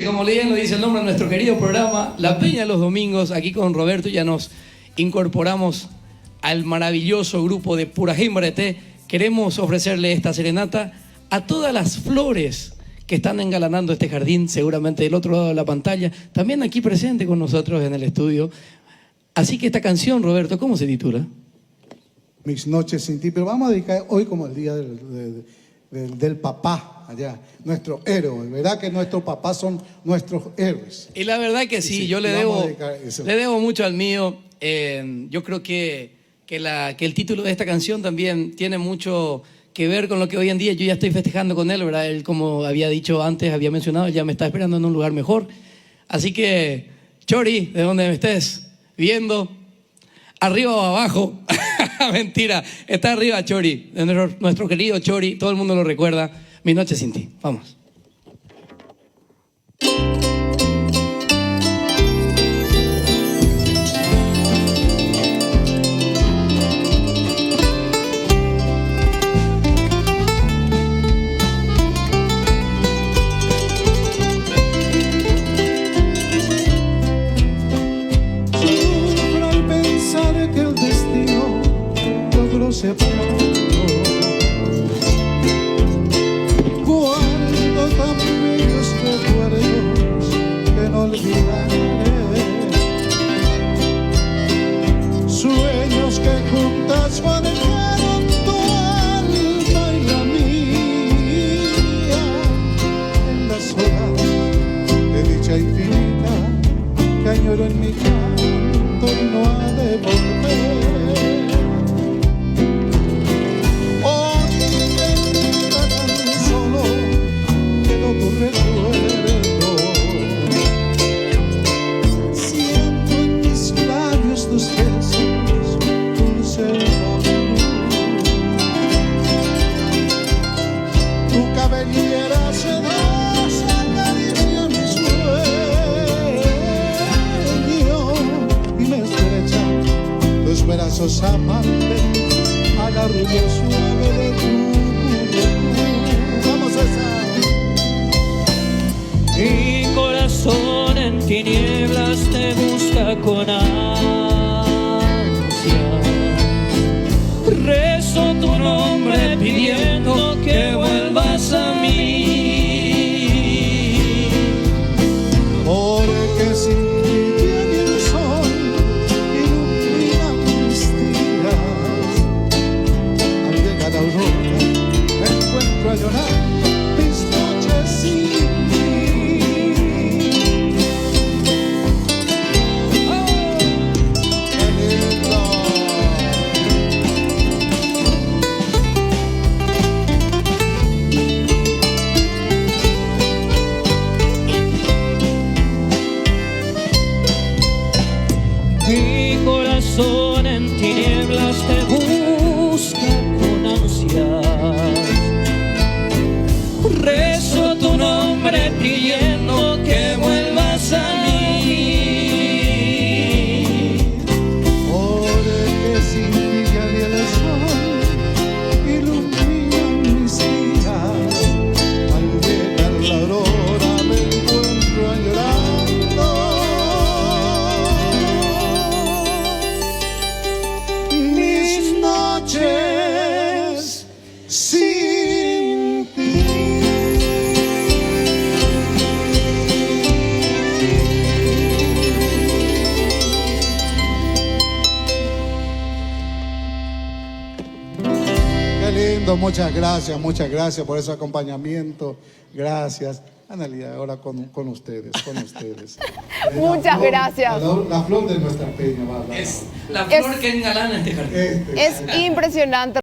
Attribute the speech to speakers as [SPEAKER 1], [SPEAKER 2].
[SPEAKER 1] Como bien lo dice el nombre de nuestro querido programa, La Peña de los Domingos, aquí con Roberto ya nos incorporamos al maravilloso grupo de Purajim Bareté. Queremos ofrecerle esta serenata a todas las flores que están engalanando este jardín, seguramente del otro lado de la pantalla, también aquí presente con nosotros en el estudio. Así que esta canción, Roberto, ¿cómo se titula?
[SPEAKER 2] Mis noches sin ti, pero vamos a dedicar hoy como el día del papá allá, nuestro héroe, ¿verdad? Que nuestros papás son nuestros héroes.
[SPEAKER 1] Y la verdad que sí, yo le debo mucho al mío. Yo creo que el título de esta canción también tiene mucho que ver con lo que hoy en día yo ya estoy festejando con él, ¿verdad? Él, como había dicho antes, había mencionado, ya me está esperando en un lugar mejor. Así que, Chori, de donde me estés viendo, arriba o abajo, mentira, está arriba Chori, nuestro querido Chori, todo el mundo lo recuerda, Mis noches sin ti. Vamos.
[SPEAKER 2] Sufro al pensar que el destino logró separarnos. Guardo tan bellos recuerdos que no olvidaré. Sueños que juntas forjaron tu alma y la mía. En las horas de dicha infinita que añoro en mi canto y no ha de volver. Tu recuerdo, siento en mis labios tus besos, dulce amor. Tu cabellera sedosa acaricia mi sueño y me estrechan tus brazos amantes al arrullo suave de tu. Vamos a esa.
[SPEAKER 3] Mi corazón en tinieblas te busca con ansia. Rezo tu nombre pidiendo que vuelvas a mí.
[SPEAKER 2] Porque sin ti tiene el sol ilumina mis días. Al llegar la aurora me encuentro a llorar mis noches sin ti.
[SPEAKER 3] Mi corazón en tinieblas te busca con ansias. Rezo tu nombre pidiendo que vuelvas a mí.
[SPEAKER 2] Porque sin ti ya ni el sol ilumina mis días. Al llegar la aurora me encuentro llorando. Mis noches sin ti. Qué lindo, muchas gracias por ese acompañamiento. Gracias. Analia, ahora con ustedes.
[SPEAKER 4] Muchas gracias.
[SPEAKER 2] La flor de nuestra peña, ¿verdad?
[SPEAKER 1] Es la flor que engalana este jardín.
[SPEAKER 4] Es impresionante.